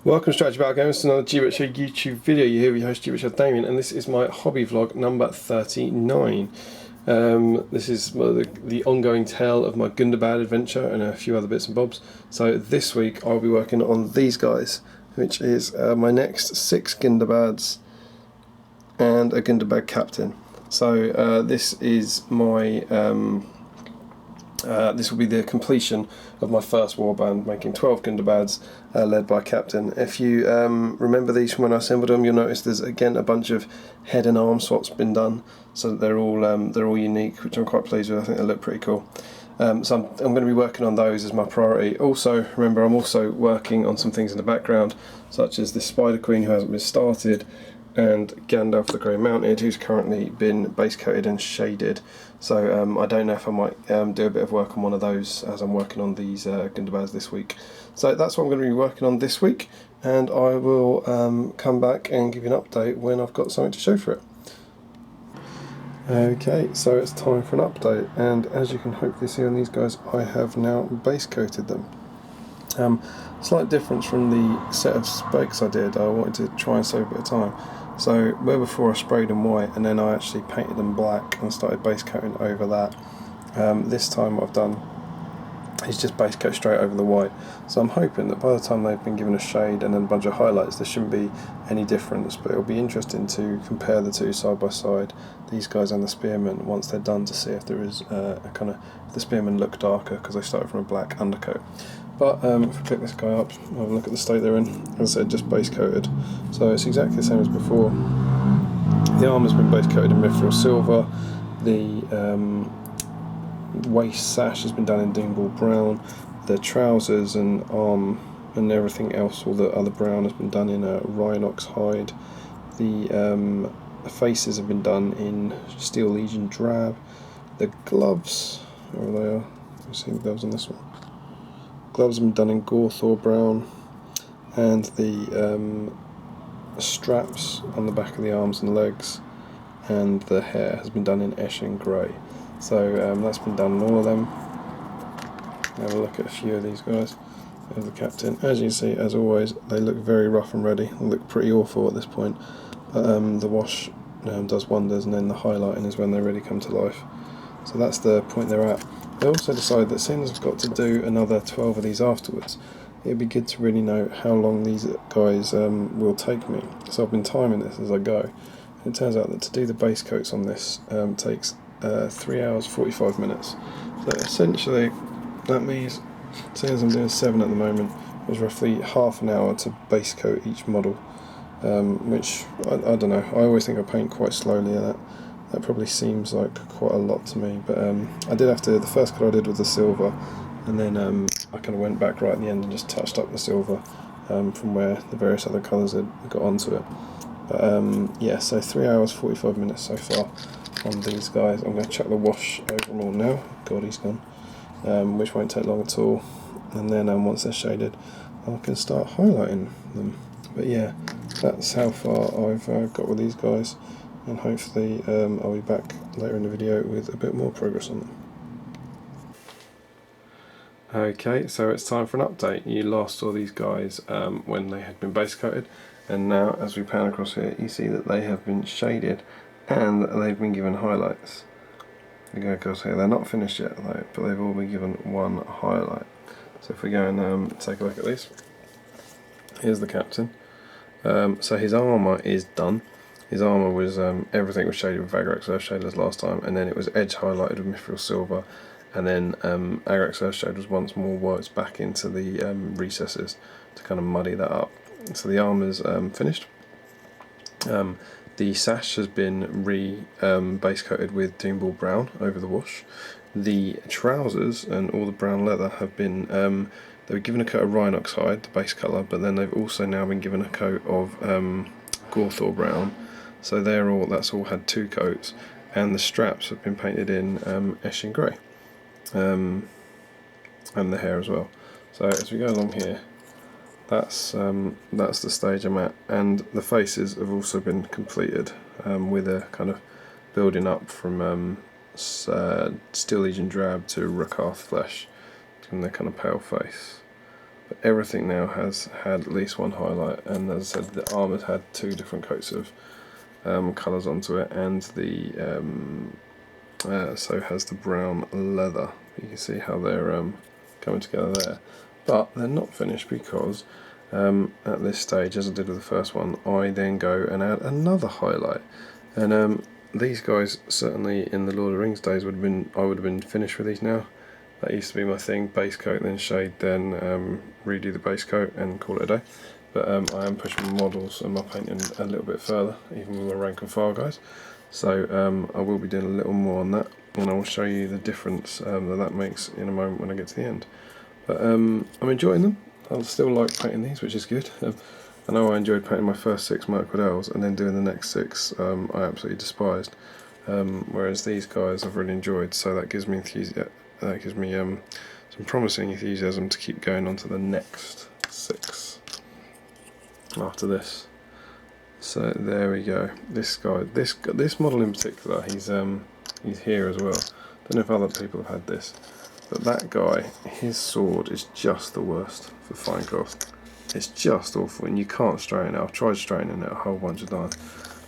Welcome to Strategy Battle Gamers to another GBHL YouTube video. You're here with your host GBHL Damian, and this is my hobby vlog number 39. This is the ongoing tale of my Gundabad adventure and a few other bits and bobs. So this week I'll be working on these guys, which is my next 6 Gundabads and a Gundabad captain. So this is my this will be the completion of my first warband, making 12 Gundabads led by a captain. If you remember these from when I assembled them, you'll notice there's again a bunch of head and arm swaps been done, so that they're all unique, which I'm quite pleased with. I think they look pretty cool. So I'm going to be working on those as my priority. Also, remember, I'm also working on some things in the background, such as this Spider Queen who hasn't been started, and Gandalf the Grey Mounted, who's currently been base coated and shaded. So I don't know if I might do a bit of work on one of those as I'm working on these Gundabads this week. So that's what I'm going to be working on this week, and I will come back and give you an update when I've got something to show for it. Okay, so it's time for an update, and as you can hopefully see on these guys, I have now base coated them. Slight difference from the set of spikes I did. I wanted to try and save a bit of time. So where before I sprayed them white and then I actually painted them black and started base coating over that, this time what I've done is just base coat straight over the white. So I'm hoping that by the time they've been given a shade and then a bunch of highlights, there shouldn't be any difference, but it'll be interesting to compare the two side by side, these guys and the spearmen, once they're done, to see if there is a kind of, if the spearmen look darker because they started from a black undercoat. But if we pick this guy up, have a look at the state they're in. As I said, just base coated, so it's exactly the same as before. The arm has been base coated in mithril silver. The waist sash has been done in dingbull brown. The trousers and arm and everything else, all the other brown, has been done in a rhinox hide. The faces have been done in steel legion drab. The gloves, where they are, you see the gloves on this one. Gloves have been done in Gorthor brown, and the straps on the back of the arms and legs and the hair has been done in Eshin grey. So that's been done on all of them. Have a look at a few of these guys. There's the captain. As you can see, as always, they look very rough and ready. They look pretty awful at this point. But the wash does wonders, and then the highlighting is when they really come to life. So that's the point they're at. I also decided that since I've got to do another 12 of these afterwards, it'd be good to really know how long these guys will take me. So I've been timing this as I go. And it turns out that to do the base coats on this takes 3 hours 45 minutes. So essentially that means, seeing as I'm doing 7 at the moment, there's roughly half an hour to base coat each model, which I don't know, I always think I paint quite slowly, and that probably seems like quite a lot to me, but I did have to, the first colour I did was the silver, and then I kind of went back right at the end and just touched up the silver from where the various other colours had got onto it. But yeah, so 3 hours 45 minutes so far on these guys. I'm going to chuck the wash over them all now. God, he's gone. Which won't take long at all, and then once they're shaded I can start highlighting them. But yeah, that's how far I've got with these guys, and hopefully I'll be back later in the video with a bit more progress on them. Okay, so it's time for an update. You last saw these guys when they had been base coated, and now as we pan across here you see that they have been shaded and they've been given highlights. You go across here, they're not finished yet though, but they've all been given one highlight. So if we go and take a look at this, here's the captain. So his armour is done. His armour was, everything was shaded with Agrax Earth Shade as last time, and then it was edge highlighted with Mithril Silver, and then Agrax Earth Shade was once more worked back into the recesses to kind of muddy that up. So the armour's finished. The sash has been base coated with dingbull brown over the wash. The trousers and all the brown leather have been, they were given a coat of Rhinox hide, the base colour, but then they've also now been given a coat of Gorthor brown. So that's all had 2 coats, and the straps have been painted in Eshin grey, and the hair as well. So as we go along here, that's the stage I'm at, and the faces have also been completed with a kind of building up from Steel Legion Drab to Rakarth Flesh, and their kind of pale face. but everything now has had at least one highlight, and as I said, the armour's had 2 different coats of colours onto it, and the so has the brown leather. You can see how they're coming together there, but they're not finished because at this stage, as I did with the first one, I then go and add another highlight, and these guys certainly in the Lord of the Rings days I would have been finished with these now. That used to be my thing: base coat, then shade, then redo the base coat and call it a day. But I am pushing my models and my painting a little bit further, even with my rank and file guys. So I will be doing a little more on that, and I will show you the difference that makes in a moment when I get to the end. But I'm enjoying them. I still like painting these, which is good. I know I enjoyed painting my first 6 Micro Dells, and then doing the next 6 I absolutely despised. Whereas these guys I've really enjoyed, so that gives me some promising enthusiasm to keep going on to the next 6 after this. So there we go. This guy, this model in particular, he's here as well. Don't know if other people have had this, but that guy, his sword is just the worst for Finecraft. It's just awful, and you can't straighten it. I've tried straightening it a whole bunch of times,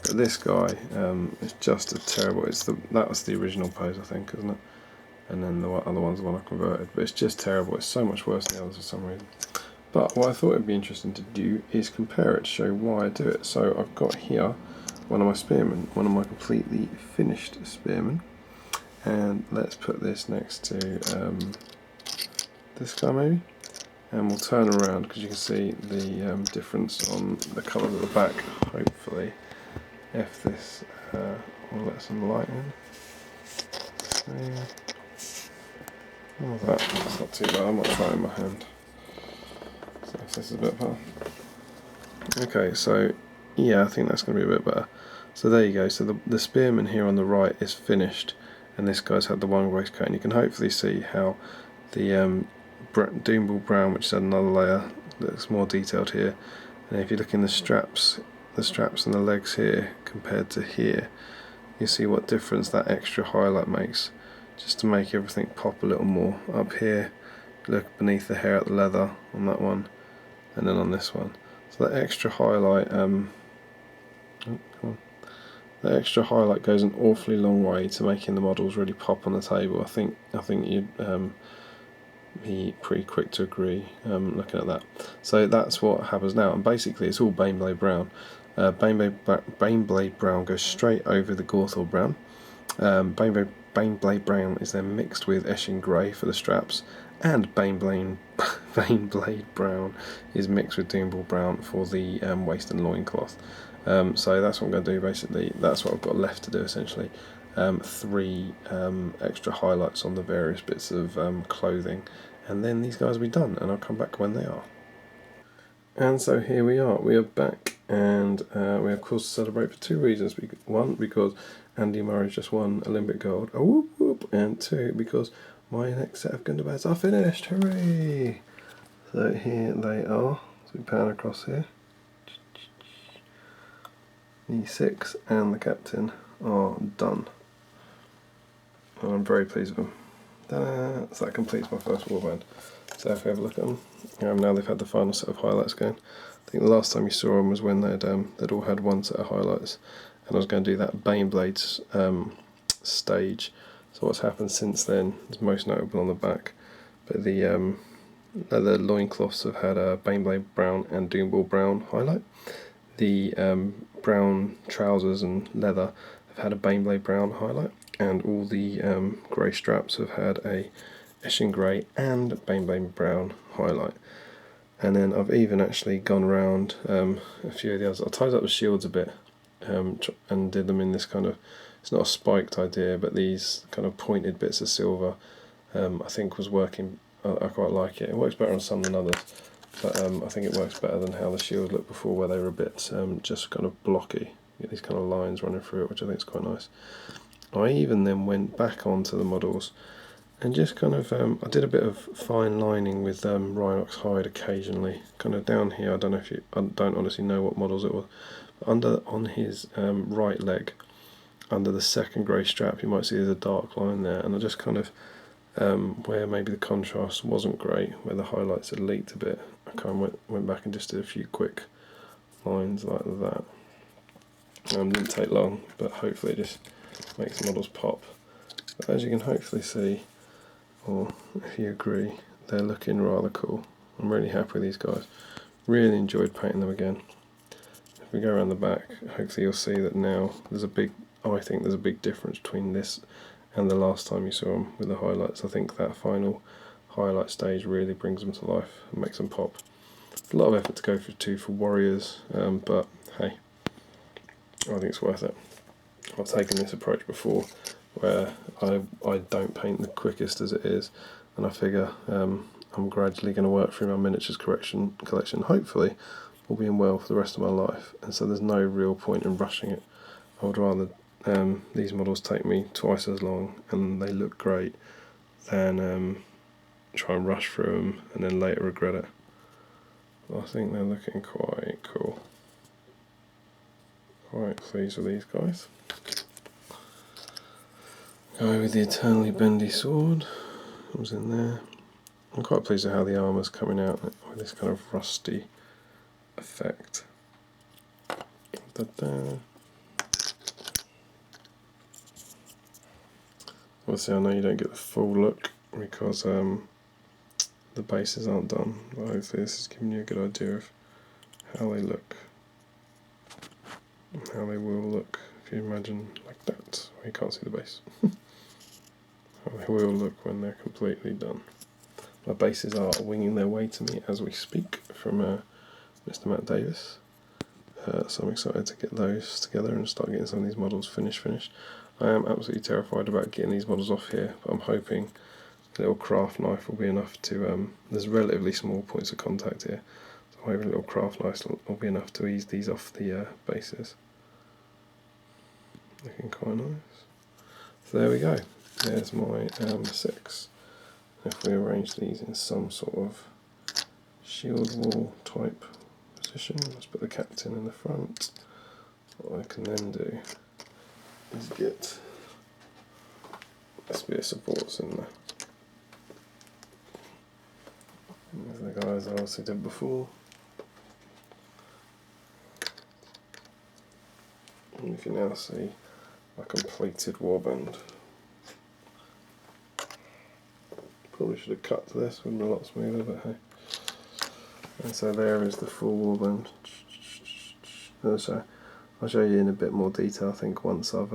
but this guy is just a terrible. That was the original pose, I think, isn't it? And then the other one's the one I converted, but it's just terrible. It's so much worse than the others for some reason. But what I thought it would be interesting to do is compare it to show why I do it. So I've got here one of my spearmen, one of my completely finished spearmen, and let's put this next to this guy maybe, and we'll turn around because you can see the difference on the colours at the back. Hopefully, if this will let some light in. Oh, that's not too bad. I might try it in my hand. So if this is a bit better. Okay, so yeah, I think that's going to be a bit better. So there you go. So the spearman here on the right is finished, and this guy's had the one waistcoat, and you can hopefully see how the Doomball Brown, which is another layer, looks more detailed here. And if you look in the straps and the legs here compared to here, you see what difference that extra highlight makes, just to make everything pop a little more. Up here, look beneath the hair at the leather on that one, and then on this one. So that extra highlight, that extra highlight goes an awfully long way to making the models really pop on the table. I think you'd be pretty quick to agree looking at that. So that's what happens now, and basically it's all Baneblade Brown. Baneblade Brown goes straight over the Gawthor Brown. Baneblade Brown is then mixed with Eshin Grey for the straps, and Baneblade Brown is mixed with Doomball Brown for the waist and loincloth. So that's what I'm going to do basically. That's what I've got left to do essentially. 3 extra highlights on the various bits of clothing, and then these guys will be done, and I'll come back when they are. And so here we are back, and we of course celebrate for 2 reasons. One, because Andy Murray's just won Olympic gold, oh, whoop, whoop. And 2, because my next set of Gundabads are finished, hooray! So here they are, so we pan across here. The 6 and the captain are done, and I'm very pleased with them. Ta-da! So that completes my first warband. So if we have a look at them, now they've had the final set of highlights going. I think the last time you saw them was when they'd all had one set of highlights, and I was going to do that Baneblades stage. So what's happened since then is most notable on the back, but the loincloths have had a Baneblade Brown and Doomball Brown highlight. The brown trousers and leather have had a Baneblade Brown highlight, and all the grey straps have had a Eshin Grey and Baneblade Brown highlight. And then I've even actually gone around a few of the others. I tied up the shields a bit and did them in this kind of, it's not a spiked idea, but these kind of pointed bits of silver I think was working. I quite like it. It works better on some than others, but I think it works better than how the shield looked before, where they were a bit just kind of blocky. You get these kind of lines running through it, which I think is quite nice. I even then went back onto the models and just kind of, I did a bit of fine lining with Rhinox hide occasionally, kind of down here. I don't honestly know what models it was. But on his right leg, under the second grey strap, you might see there's a dark line there, and I just kind of where maybe the contrast wasn't great, where the highlights had leaked a bit. I kind of went back and just did a few quick lines like that. Didn't take long, but hopefully it just makes the models pop. But as you can hopefully see, or if you agree, they're looking rather cool. I'm really happy with these guys. Really enjoyed painting them again. If we go around the back, hopefully you'll see that now I think there's a big difference between this and the last time you saw them with the highlights. I think that final highlight stage really brings them to life and makes them pop. A lot of effort to go for warriors, but hey, I think it's worth it. I've taken this approach before where I don't paint the quickest as it is, and I figure I'm gradually going to work through my miniatures collection. Hopefully will be in well for the rest of my life, and so there's no real point in rushing it. I would rather these models take me twice as long and they look great than try and rush through them and then later regret it. I think they're looking quite cool. Quite pleased with these guys. Go with the eternally bendy sword. Comes in there. I'm quite pleased with how the armour's coming out with this kind of rusty effect. Da-da. Obviously I know you don't get the full look because the bases aren't done, but hopefully this is giving you a good idea of how they look. And how they will look if you imagine like that, where you can't see the base. How they will look when they're completely done. My bases are winging their way to me as we speak from Mr. Matt Davis. So I'm excited to get those together and start getting some of these models finished. I am absolutely terrified about getting these models off here, but I'm hoping a little craft knife will be enough to, there's relatively small points of contact here, so I'm hoping a little craft knife will be enough to ease these off the bases. Looking quite nice. So there we go, there's my 6. If we arrange these in some sort of shield wall type position, let's put the captain in the front. What I can then do is get this bit of supports in there. There's the guys I also did before. And you can now see a completed warband. Probably should have cut to this, would have been a lot smoother, but hey. And so there is the full warband. So I'll show you in a bit more detail, I think, once I've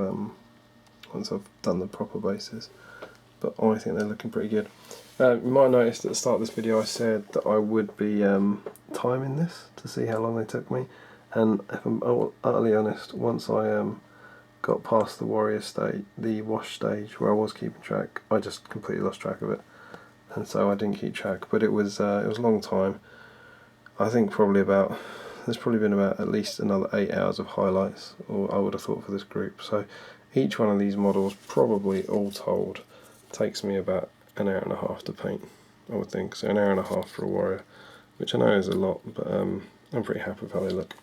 done the proper bases. But I think they're looking pretty good. You might have noticed at the start of this video I said that I would be timing this to see how long they took me. And if I'm utterly honest, once I got past the warrior stage, the wash stage where I was keeping track, I just completely lost track of it, and so I didn't keep track. But it was a long time. I think there's probably been about at least another 8 hours of highlights, or I would have thought, for this group. So each one of these models, probably all told, takes me about an hour and a half to paint, I would think. So an hour and a half for a warrior, which I know is a lot, but I'm pretty happy with how they look.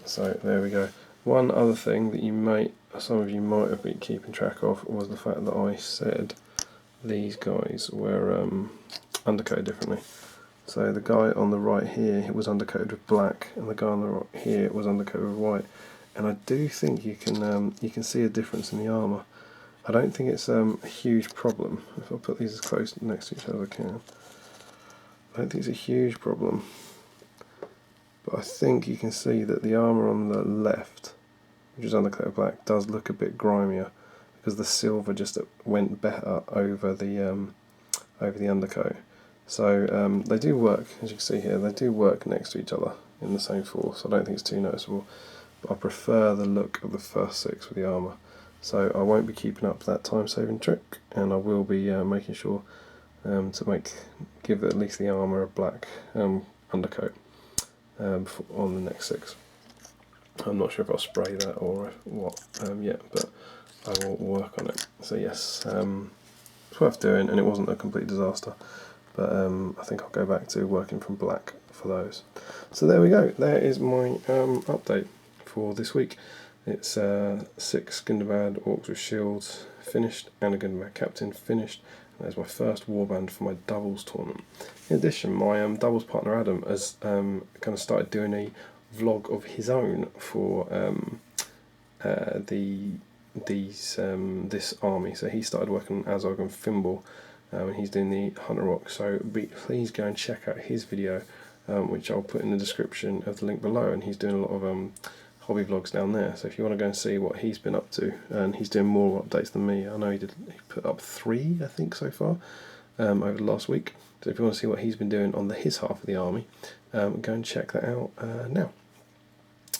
So there we go. One other thing that some of you might have been keeping track of was the fact that I said these guys were undercoated differently. So the guy on the right here was undercoated with black, and the guy on the right here was undercoated with white. And I do think you can see a difference in the armour. I don't think it's a huge problem. If I put these as close next to each other as I can, I don't think it's a huge problem. But I think you can see that the armour on the left, which is undercoated black, does look a bit grimier because the silver just went better over the undercoat. So they do work, as you can see here, they do work next to each other in the same force. I don't think it's too noticeable, but I prefer the look of the first 6 with the armour. So I won't be keeping up that time saving trick, and I will be making sure to give at least the armour a black undercoat on the next 6. I'm not sure if I'll spray that or what yet, but I will work on it. So yes, it's worth doing, and it wasn't a complete disaster. But I think I'll go back to working from black for those. So there we go. There is my update for this week. It's 6 Gundabad orcs with shields finished, and a Gundabad captain finished. And there's my first warband for my doubles tournament. In addition, my doubles partner Adam has kind of started doing a vlog of his own for this army. So he started working on Azog and Fimble, and he's doing the Hunter Rock. So please go and check out his video, which I'll put in the description of the link below. And he's doing a lot of hobby vlogs down there. So if you want to go and see what he's been up to, and he's doing more updates than me. I know he put up 3, I think, so far over the last week. So if you want to see what he's been doing on his half of the army, go and check that out now.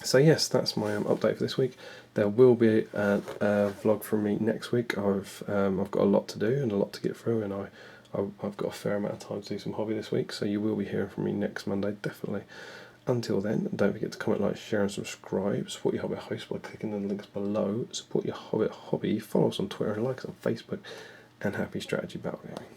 So yes, that's my update for this week. There will be a vlog from me next week. I've got a lot to do and a lot to get through, and I've got a fair amount of time to do some hobby this week. So you will be hearing from me next Monday, definitely. Until then, don't forget to comment, like, share and subscribe. Support your Hobbit host by clicking the links below. Support your Hobbit hobby. Follow us on Twitter and like us on Facebook. And happy strategy battle gaming.